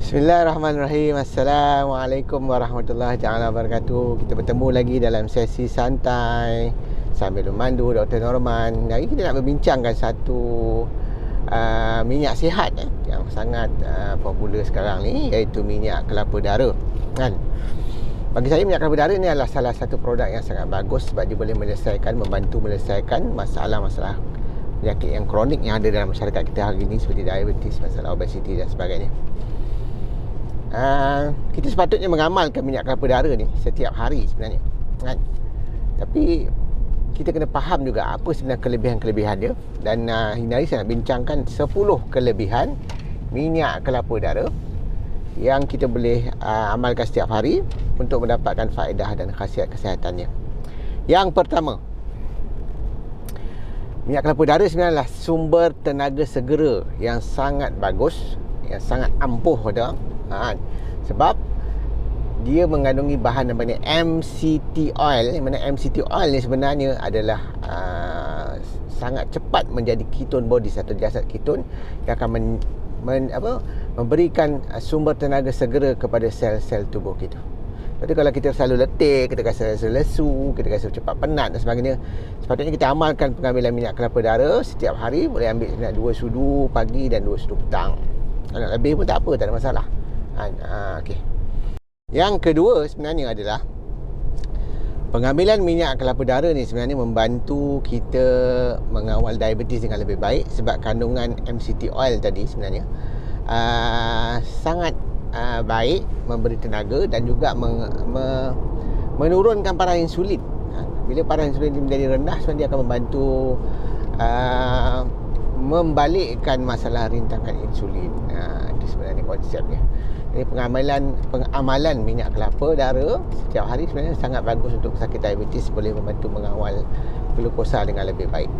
Bismillahirrahmanirrahim. Assalamualaikum warahmatullahi taala wabarakatuh. Kita bertemu lagi dalam sesi santai sambil memandu Dr. Norman. Hari kita nak berbincangkan satu minyak sihat yang sangat popular sekarang ni, iaitu minyak kelapa dara. Kan? Bagi saya minyak kelapa dara ni adalah salah satu produk yang sangat bagus sebab dia boleh membantu menyelesaikan masalah-masalah penyakit yang kronik yang ada dalam masyarakat kita hari ini, seperti diabetes, masalah obesiti dan sebagainya. Kita sepatutnya mengamalkan minyak kelapa dara ni setiap hari sebenarnya, kan? Tapi kita kena faham juga apa sebenarnya kelebihan-kelebihan dia. Dan hari saya nak bincangkan 10 kelebihan minyak kelapa dara yang kita boleh amalkan setiap hari untuk mendapatkan faedah dan khasiat kesihatannya. Yang pertama, minyak kelapa dara sebenarnya adalah sumber tenaga segera yang sangat bagus, yang sangat ampuh dah. Sebab dia mengandungi bahan namanya MCT oil. Yang mana MCT oil ni sebenarnya adalah sangat cepat menjadi ketone body, satu jasad ketone yang akan memberikan sumber tenaga segera kepada sel-sel tubuh kita. Jadi kalau kita selalu letih, kita rasa lesu, kita rasa cepat penat dan sebagainya, sepatutnya kita amalkan pengambilan minyak kelapa dara setiap hari. Boleh ambil 2 sudu pagi dan 2 sudu petang. Kalau lebih pun tak apa, tak ada masalah. Okay. Yang kedua sebenarnya adalah pengambilan minyak kelapa dara ni sebenarnya membantu kita mengawal diabetes dengan lebih baik, sebab kandungan MCT oil tadi sebenarnya sangat baik, memberi tenaga dan juga menurunkan parah insulin. Bila parah insulin menjadi rendah, sebenarnya dia akan membantu membalikkan masalah rintangan insulin. Itu sebenarnya konsepnya. Jadi pengamalan minyak kelapa dara setiap hari sebenarnya sangat bagus untuk pesakit diabetes, boleh membantu mengawal glukosa dengan lebih baik.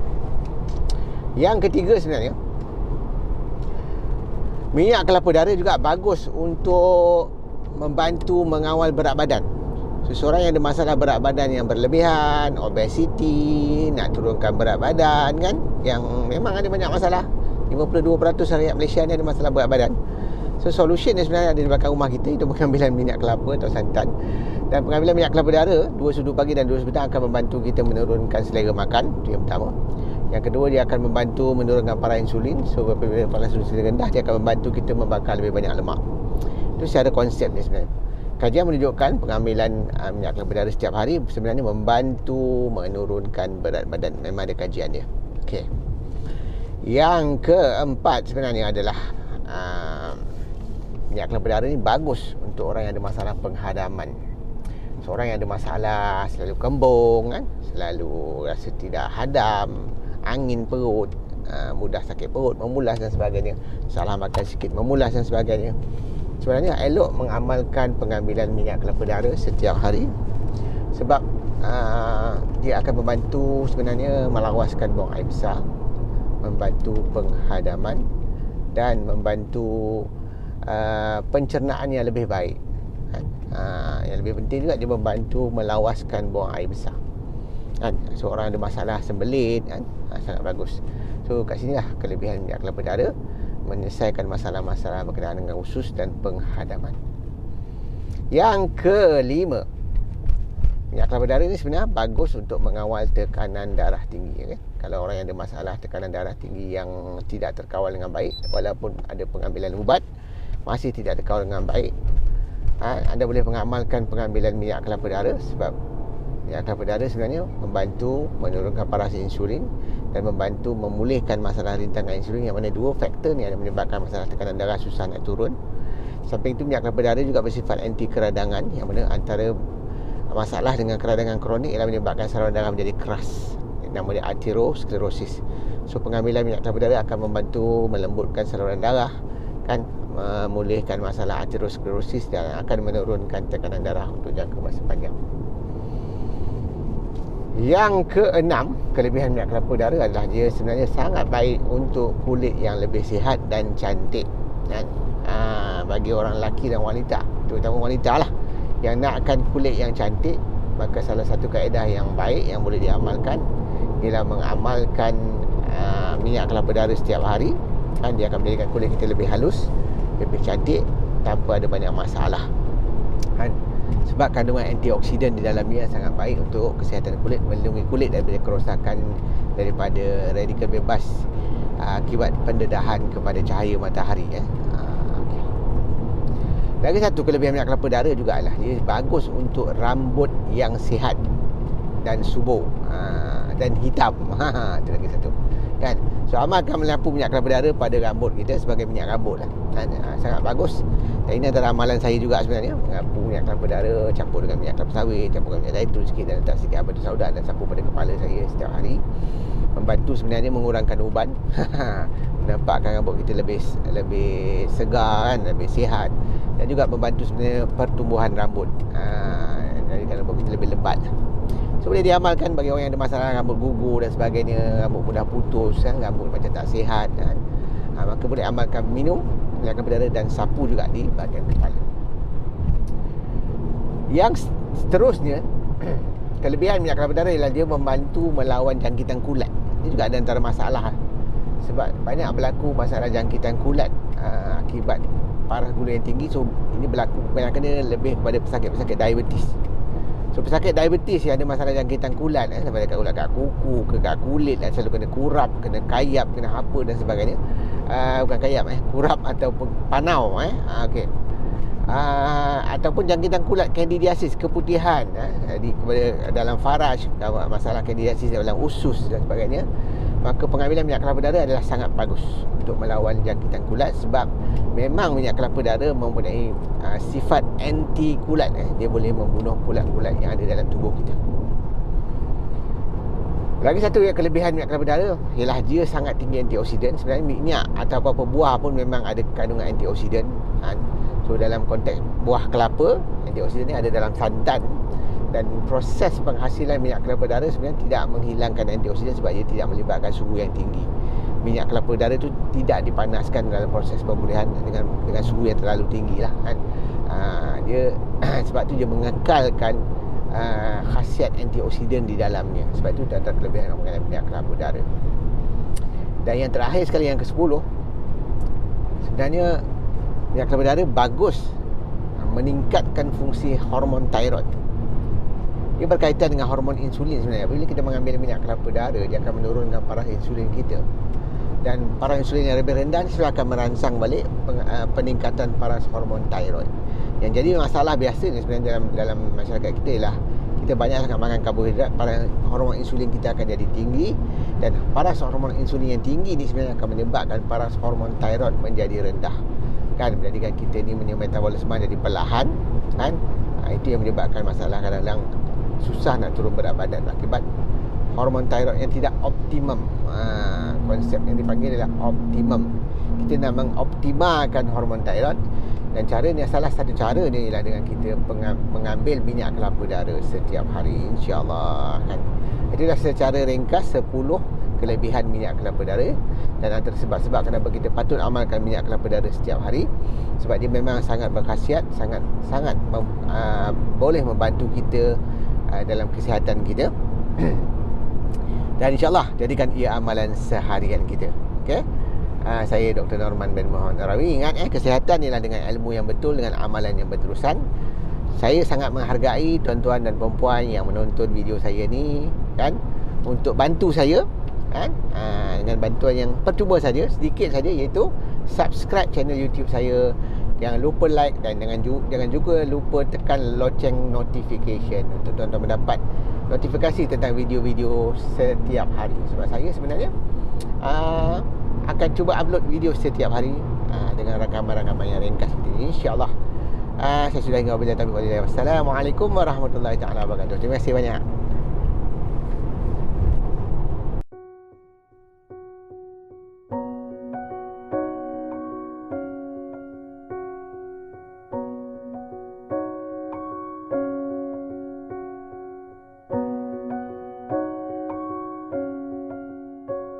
Yang ketiga sebenarnya, minyak kelapa dara juga bagus untuk membantu mengawal berat badan. Seseorang yang ada masalah berat badan yang berlebihan, obesiti, nak turunkan berat badan kan, yang memang ada banyak masalah. 52% rakyat Malaysia ni ada masalah berat badan. So solution dia sebenarnya ada di belakang rumah kita, itu pengambilan minyak kelapa atau santan. Dan pengambilan minyak kelapa dara 2 sudu pagi dan 2 sudu petang akan membantu kita menurunkan selera makan. Itu yang pertama. Yang kedua, dia akan membantu menurunkan parah insulin. So apabila parah insulin rendah, dia akan membantu kita membakar lebih banyak lemak. Itu secara konsep dia sebenarnya. Kajian menunjukkan pengambilan minyak kelapa dara setiap hari sebenarnya membantu menurunkan berat badan. Memang ada kajian dia. Okey. Yang keempat sebenarnya adalah minyak kelapa dara ni bagus untuk orang yang ada masalah penghadaman. Seorang yang ada masalah selalu kembung kan, selalu rasa tidak hadam, angin perut, mudah sakit perut, memulas dan sebagainya, salah makan sikit memulas dan sebagainya. Sebenarnya elok mengamalkan pengambilan minyak kelapa dara setiap hari, sebab dia akan membantu sebenarnya melawaskan buang air besar, membantu penghadaman dan membantu pencernaan yang lebih baik. Yang lebih penting juga, dia membantu melawaskan buang air besar kan. Seorang ada masalah sembelit kan, sangat bagus. So kat sinilah kelebihan minyak kelapa dara menyelesaikan masalah-masalah berkenaan dengan usus dan penghadaman. Yang kelima, minyak kelapa dara ni sebenarnya bagus untuk mengawal tekanan darah tinggi kan? Kalau orang yang ada masalah tekanan darah tinggi yang tidak terkawal dengan baik, walaupun ada pengambilan ubat, masih tidak terkawal dengan baik, anda boleh mengamalkan pengambilan minyak kelapa dara, sebab minyak kelapa dara sebenarnya membantu menurunkan parah insulin dan membantu memulihkan masalah rintangan insulin, yang mana 2 faktor ni yang menyebabkan masalah tekanan darah susah nak turun. Samping itu, minyak kelapa dara juga bersifat anti keradangan, yang mana antara masalah dengan keradangan kronik ialah menyebabkan saluran darah menjadi keras, namanya arteriosklerosis. So pengambilan minyak kelapa dara akan membantu melembutkan saluran darah kan, memulihkan masalah arteriosklerosis dan akan menurunkan tekanan darah untuk jangka masa panjang. Yang keenam, kelebihan minyak kelapa dara adalah dia sebenarnya sangat baik untuk kulit yang lebih sihat dan cantik kan? Bagi orang lelaki dan wanita, terutama wanita lah yang nakkan kulit yang cantik, maka salah satu kaedah yang baik yang boleh diamalkan ialah mengamalkan minyak kelapa dara setiap hari kan. Dia akan menjadikan kulit kita lebih halus, lebih cantik tanpa ada banyak masalah kan. Sebab kandungan antioksidan di dalamnya sangat baik untuk kesihatan kulit, melindungi kulit daripada kerosakan, daripada radikal bebas akibat pendedahan kepada cahaya matahari okay. Lagi satu kelebihan minyak kelapa darah jugalah dia bagus untuk rambut yang sihat dan subur dan hitam. Itu lagi satu kan. So amalkan melampu minyak kelapa darah pada rambut kita sebagai minyak rambut lah kan. Sangat bagus. Dan ini adalah amalan saya juga sebenarnya. Melampu minyak kelapa darah campur dengan minyak kelapa sawit, campur dengan minyak zaitun sikit dan letak sikit habatus sauda dan sapu pada kepala saya setiap hari. Membantu sebenarnya mengurangkan uban. Menampakkan rambut kita lebih segar kan, lebih sihat, dan juga membantu sebenarnya pertumbuhan rambut. Jadikan rambut kita lebih lebat. So boleh diamalkan bagi orang yang ada masalah rambut gugur dan sebagainya, rambut mudah putus kan, rambut macam tak sihat kan. Maka boleh amalkan minum minyak kelapa darah dan sapu juga di bahagian kepala. Yang seterusnya, kelebihan minyak kelapa darah ialah dia membantu melawan jangkitan kulat. Ini juga ada antara masalah sebab banyak berlaku masalah jangkitan kulat akibat paras gula yang tinggi. So ini berlaku kebanyakan dia lebih kepada pesakit-pesakit diabetes. So pesakit diabetes yang ada masalah jangkitan kulat sampai dekat kulat kat kuku ke kat kulit lah, selalu kena kurap, kena kayap, kena apa dan sebagainya. Bukan kayap kurap ataupun panau okey. Ataupun jangkitan kulat, kandidiasis, keputihan kepada dalam faraj, masalah kandidiasis dalam usus dan sebagainya. Maka pengambilan minyak kelapa darah adalah sangat bagus untuk melawan jangkitan kulat sebab memang minyak kelapa darah mempunyai sifat anti kulat. Dia boleh membunuh kulat-kulat yang ada dalam tubuh kita. Lagi satu yang kelebihan minyak kelapa darah ialah dia sangat tinggi antioksidan. Sebenarnya minyak atau apa-apa buah pun memang ada kandungan antioksidan. So dalam konteks buah kelapa, antioksidan ni ada dalam santan. Dan proses penghasilan minyak kelapa darah sebenarnya tidak menghilangkan antioksidan sebab dia tidak melibatkan suhu yang tinggi. Minyak kelapa darah tu tidak dipanaskan dalam proses pemulihan dengan suhu yang terlalu tinggi lah kan. Dia sebab tu dia mengekalkan khasiat antioksidan di dalamnya. Sebab itu antara kelebihan mengenai minyak kelapa darah. Dan yang terakhir sekali, yang ke-10, sebenarnya minyak kelapa darah bagus meningkatkan fungsi hormon thyroid. Dia berkaitan dengan hormon insulin sebenarnya. Bila kita mengambil minyak kelapa darah, dia akan menurunkan paras insulin kita. Dan paras insulin yang lebih rendah itu akan merangsang balik peningkatan paras hormon thyroid. Yang jadi masalah biasa ni sebenarnya dalam masyarakat kita ialah kita banyak sangat makan karbohidrat, paras hormon insulin kita akan jadi tinggi. Dan paras hormon insulin yang tinggi ni sebenarnya akan menyebabkan paras hormon thyroid menjadi rendah. Kan, menjadikan kita ni punya metabolisme jadi perlahan kan. Itu yang menyebabkan masalah kadang-kadang susah nak turun berat badan akibat hormon thyroid yang tidak optimum. Konsep yang dipanggil adalah optimum. Kita nak mengoptimalkan hormon thyroid, dan caranya, salah satu cara ni ialah dengan kita mengambil minyak kelapa darah setiap hari, insya-Allah kan. Itulah secara ringkas 10 kelebihan minyak kelapa darah. Dan antara sebab-sebab kenapa kita patut amalkan minyak kelapa darah setiap hari, sebab dia memang sangat berkhasiat, sangat boleh membantu kita dalam kesihatan kita. Dan insya-Allah jadikan ia amalan seharian kita. Okey. Saya Dr. Norman bin Muhammad Narawi. Ingat kesihatan ialah dengan ilmu yang betul, dengan amalan yang berterusan. Saya sangat menghargai tuan-tuan dan puan-puan yang menonton video saya ni kan, untuk bantu saya kan, dengan bantuan yang percuma saja, sedikit saja, iaitu subscribe channel YouTube saya. Jangan lupa like dan jangan juga lupa tekan loceng notification untuk tuan-tuan mendapat notifikasi tentang video-video setiap hari. Sebab saya sebenarnya akan cuba upload video setiap hari dengan rakaman-rakaman yang ringkas seperti ini, insya-Allah. Saya sudah hingga bila tabiq. Wassalamualaikum warahmatullahi taala wabarakatuh. Terima kasih banyak.